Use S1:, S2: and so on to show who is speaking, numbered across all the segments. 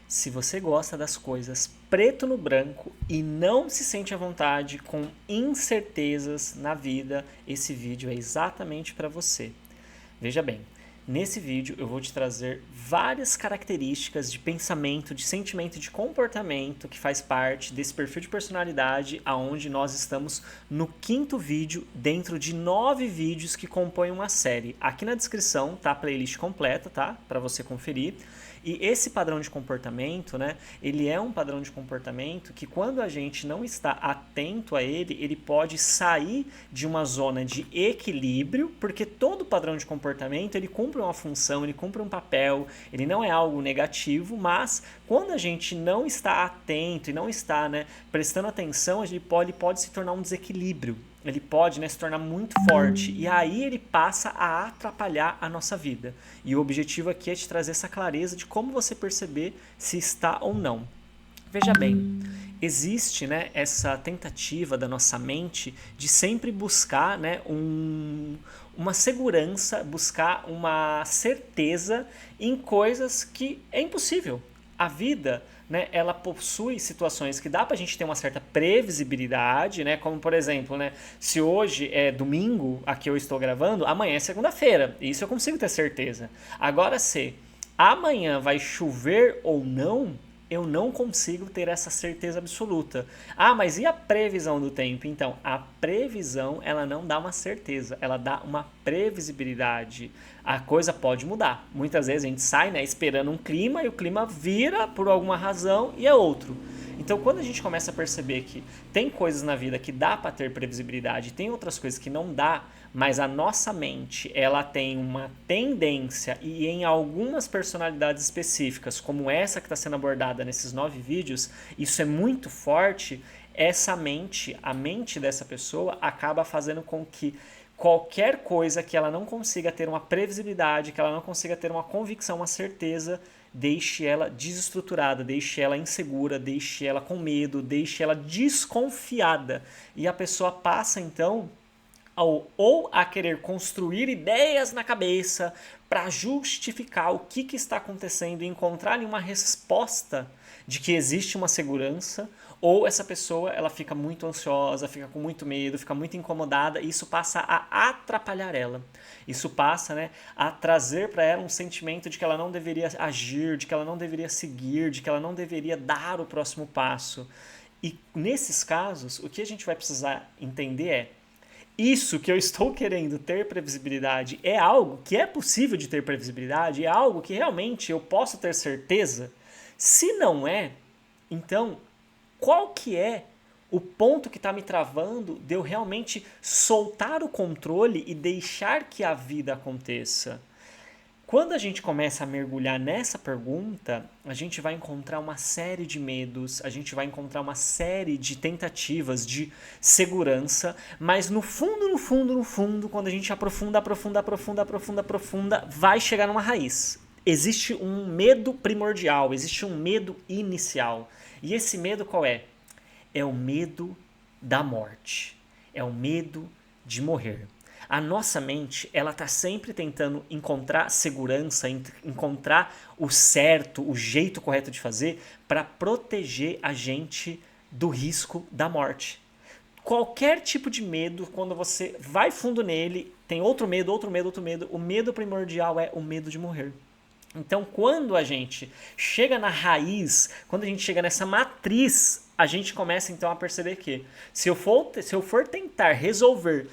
S1: Se você gosta das coisas preto no branco e não se sente à vontade com incertezas na vida, esse vídeo é exatamente para você. Veja bem, nesse vídeo eu vou te trazer várias características de pensamento, de sentimento e de comportamento que faz parte desse perfil de personalidade aonde nós estamos no quinto vídeo dentro de 9 vídeos que compõem uma série. Aqui na descrição tá a playlist completa, tá? Para você conferir. E esse padrão de comportamento, né, ele é um padrão de comportamento que quando a gente não está atento a ele, ele pode sair de uma zona de equilíbrio, porque todo padrão de comportamento, ele cumpre uma função, ele cumpre um papel, ele não é algo negativo, mas quando a gente não está atento e não está, né, prestando atenção, ele pode se tornar um desequilíbrio. Ele pode, né, se tornar muito forte e aí ele passa a atrapalhar a nossa vida. E o objetivo aqui é te trazer essa clareza de como você perceber se está ou não. Veja bem, existe, né, essa tentativa da nossa mente de sempre buscar, né, uma segurança, buscar uma certeza em coisas que é impossível. A vida, né, ela possui situações que dá pra gente ter uma certa previsibilidade, né, como por exemplo, né, se hoje é domingo, aqui eu estou gravando, amanhã é segunda-feira, isso eu consigo ter certeza. Agora, se amanhã vai chover ou não, eu não consigo ter essa certeza absoluta. Ah, mas e a previsão do tempo? Então, a previsão, ela não dá uma certeza, ela dá uma previsibilidade. A coisa pode mudar. Muitas vezes a gente sai, né, esperando um clima e o clima vira por alguma razão e é outro. Então, quando a gente começa a perceber que tem coisas na vida que dá para ter previsibilidade, tem outras coisas que não dá, mas a nossa mente, ela tem uma tendência e em algumas personalidades específicas, como essa que está sendo abordada nesses 9 vídeos, isso é muito forte, essa mente, a mente dessa pessoa acaba fazendo com que qualquer coisa que ela não consiga ter uma previsibilidade, que ela não consiga ter uma convicção, uma certeza, deixe ela desestruturada, deixe ela insegura, deixe ela com medo, deixe ela desconfiada. E a pessoa passa então ou a querer construir ideias na cabeça para justificar o que está acontecendo e encontrar uma resposta de que existe uma segurança, ou essa pessoa ela fica muito ansiosa, fica com muito medo, fica muito incomodada e isso passa a atrapalhar ela. Isso passa, né, a trazer para ela um sentimento de que ela não deveria agir, de que ela não deveria seguir, de que ela não deveria dar o próximo passo. E nesses casos, o que a gente vai precisar entender é isso que eu estou querendo ter previsibilidade é algo que é possível de ter previsibilidade? É algo que realmente eu posso ter certeza? Se não é, então qual que é o ponto que está me travando de eu realmente soltar o controle e deixar que a vida aconteça? Quando a gente começa a mergulhar nessa pergunta, a gente vai encontrar uma série de medos, a gente vai encontrar uma série de tentativas de segurança, mas no fundo, no fundo, no fundo, quando a gente aprofunda, vai chegar numa raiz. Existe um medo primordial, existe um medo inicial. E esse medo qual é? É o medo da morte. É o medo de morrer. A nossa mente, ela está sempre tentando encontrar segurança, encontrar o certo, o jeito correto de fazer para proteger a gente do risco da morte. Qualquer tipo de medo, quando você vai fundo nele, tem outro medo, outro medo, outro medo. O medo primordial é o medo de morrer. Então, quando a gente chega na raiz, quando a gente chega nessa matriz, a gente começa então a perceber que se eu for tentar resolver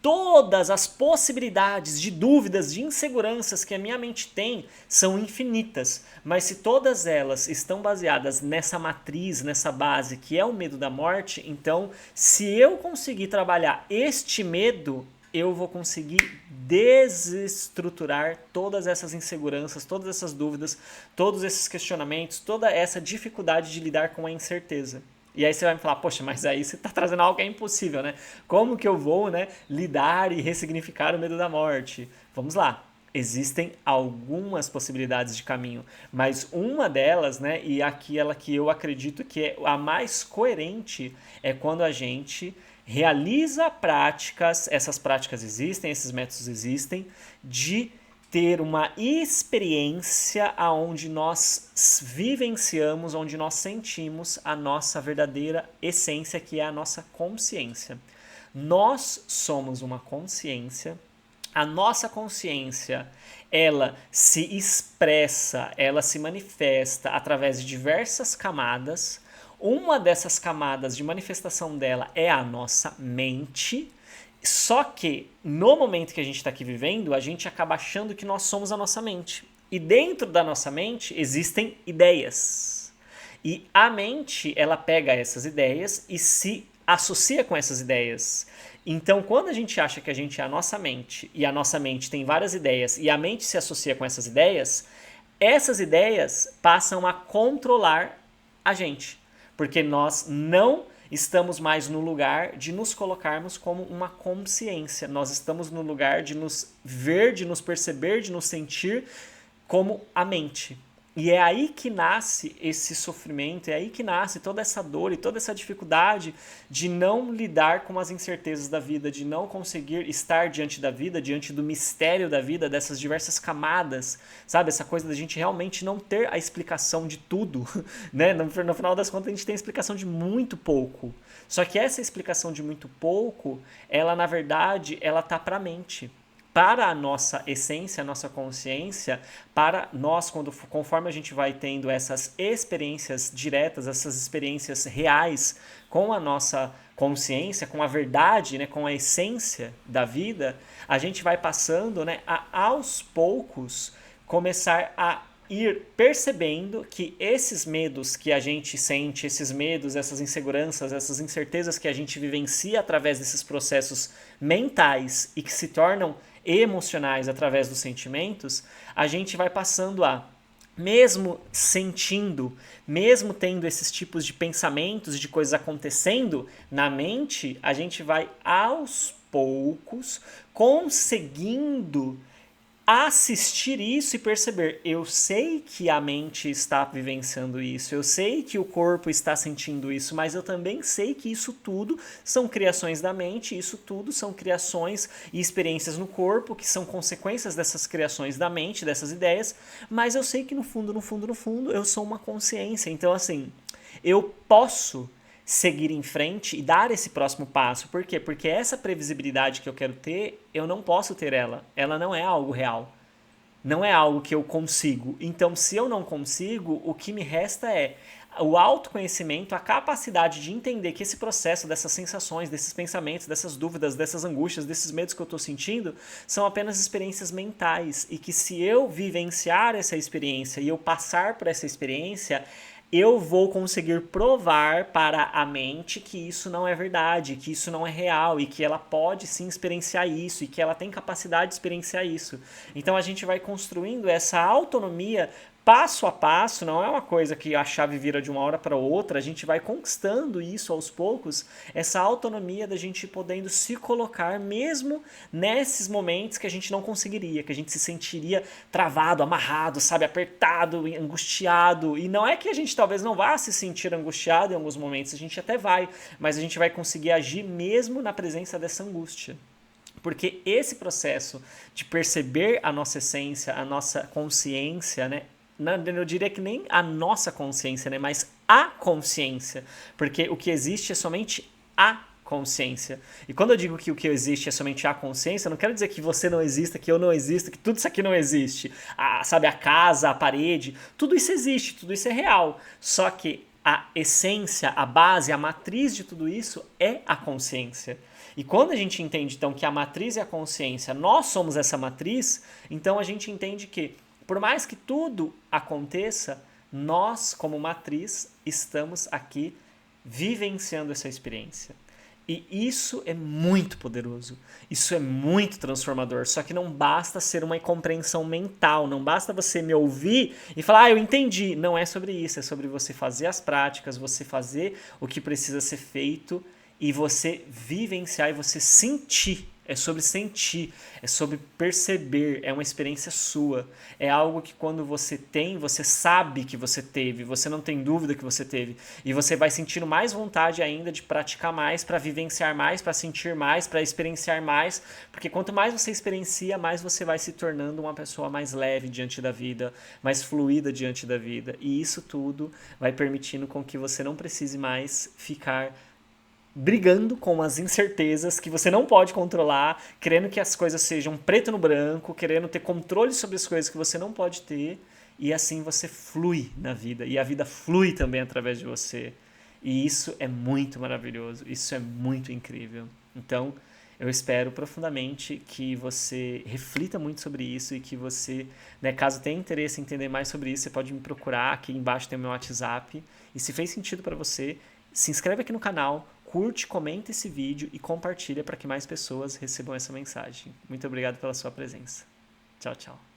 S1: todas as possibilidades de dúvidas, de inseguranças que a minha mente tem são infinitas, mas se todas elas estão baseadas nessa matriz, nessa base que é o medo da morte, então se eu conseguir trabalhar este medo, eu vou conseguir desestruturar todas essas inseguranças, todas essas dúvidas, todos esses questionamentos, toda essa dificuldade de lidar com a incerteza. E aí você vai me falar, poxa, mas aí você está trazendo algo que é impossível, né? Como que eu vou, né, lidar e ressignificar o medo da morte? Vamos lá. Existem algumas possibilidades de caminho, mas uma delas, né, e aquela que eu acredito que é a mais coerente, é quando a gente realiza práticas, essas práticas existem, esses métodos existem, de ter uma experiência onde nós vivenciamos, onde nós sentimos a nossa verdadeira essência, que é a nossa consciência. Nós somos uma consciência. A nossa consciência, ela se expressa, ela se manifesta através de diversas camadas. Uma dessas camadas de manifestação dela é a nossa mente. Só que, no momento que a gente está aqui vivendo, a gente acaba achando que nós somos a nossa mente. E dentro da nossa mente existem ideias. E a mente, ela pega essas ideias e se associa com essas ideias. Então, quando a gente acha que a gente é a nossa mente, e a nossa mente tem várias ideias, e a mente se associa com essas ideias passam a controlar a gente. Porque nós não estamos mais no lugar de nos colocarmos como uma consciência. Nós estamos no lugar de nos ver, de nos perceber, de nos sentir como a mente. E é aí que nasce esse sofrimento, é aí que nasce toda essa dor e toda essa dificuldade de não lidar com as incertezas da vida, de não conseguir estar diante da vida, diante do mistério da vida, dessas diversas camadas, sabe? Essa coisa da gente realmente não ter a explicação de tudo, né? No final das contas, a gente tem a explicação de muito pouco. Só que essa explicação de muito pouco, ela, na verdade, ela tá para a mente. Para a nossa essência, a nossa consciência, para nós, conforme a gente vai tendo essas experiências diretas, essas experiências reais com a nossa consciência, com a verdade, né, com a essência da vida, a gente vai passando, né, aos poucos, começar a ir percebendo que esses medos que a gente sente, esses medos, essas inseguranças, essas incertezas que a gente vivencia através desses processos mentais e que se tornam emocionais através dos sentimentos, a gente vai passando a, mesmo sentindo, mesmo tendo esses tipos de pensamentos e de coisas acontecendo na mente, a gente vai aos poucos conseguindo assistir isso e perceber, eu sei que a mente está vivenciando isso, eu sei que o corpo está sentindo isso, mas eu também sei que isso tudo são criações da mente, isso tudo são criações e experiências no corpo, que são consequências dessas criações da mente, dessas ideias, mas eu sei que no fundo, eu sou uma consciência. Então, assim, eu posso seguir em frente e dar esse próximo passo. Por quê? Porque essa previsibilidade que eu quero ter, eu não posso ter ela. Ela não é algo real. Não é algo que eu consigo. Então, se eu não consigo, o que me resta é o autoconhecimento, a capacidade de entender que esse processo dessas sensações, desses pensamentos, dessas dúvidas, dessas angústias, desses medos que eu estou sentindo, são apenas experiências mentais. E que se eu vivenciar essa experiência e eu passar por essa experiência, eu vou conseguir provar para a mente que isso não é verdade, que isso não é real e que ela pode sim experienciar isso e que ela tem capacidade de experienciar isso. Então a gente vai construindo essa autonomia passo a passo, não é uma coisa que a chave vira de uma hora para outra, a gente vai conquistando isso aos poucos, essa autonomia da gente podendo se colocar mesmo nesses momentos que a gente não conseguiria, que a gente se sentiria travado, amarrado, sabe, apertado, angustiado. E não é que a gente talvez não vá se sentir angustiado em alguns momentos, a gente até vai, mas a gente vai conseguir agir mesmo na presença dessa angústia. Porque esse processo de perceber a nossa essência, a nossa consciência, né? Eu diria que nem a nossa consciência, né? Mas a consciência. Porque o que existe é somente a consciência. E quando eu digo que o que existe é somente a consciência, eu não quero dizer que você não exista, que eu não existo, que tudo isso aqui não existe. Sabe, a casa, a parede, tudo isso existe, tudo isso é real. Só que a essência, a base, a matriz de tudo isso é a consciência. E quando a gente entende, então, que a matriz é a consciência, nós somos essa matriz, então a gente entende que, por mais que tudo aconteça, nós, como matriz, estamos aqui vivenciando essa experiência. E isso é muito poderoso, isso é muito transformador, só que não basta ser uma compreensão mental, não basta você me ouvir e falar, eu entendi. Não é sobre isso, é sobre você fazer as práticas, você fazer o que precisa ser feito e você vivenciar e você sentir É sobre sentir, é sobre perceber, é uma experiência sua. É algo que quando você tem, você sabe que você teve, você não tem dúvida que você teve. E você vai sentindo mais vontade ainda de praticar mais, para vivenciar mais, para sentir mais, para experienciar mais. Porque quanto mais você experiencia, mais você vai se tornando uma pessoa mais leve diante da vida, mais fluida diante da vida. E isso tudo vai permitindo com que você não precise mais ficar brigando com as incertezas que você não pode controlar, querendo que as coisas sejam preto no branco, querendo ter controle sobre as coisas que você não pode ter, e assim você flui na vida, e a vida flui também através de você. E isso é muito maravilhoso, isso é muito incrível. Então, eu espero profundamente que você reflita muito sobre isso e que você, né, caso tenha interesse em entender mais sobre isso, você pode me procurar, aqui embaixo tem o meu WhatsApp. E se fez sentido para você, se inscreve aqui no canal, curte, comenta esse vídeo e compartilha para que mais pessoas recebam essa mensagem. Muito obrigado pela sua presença. Tchau, tchau.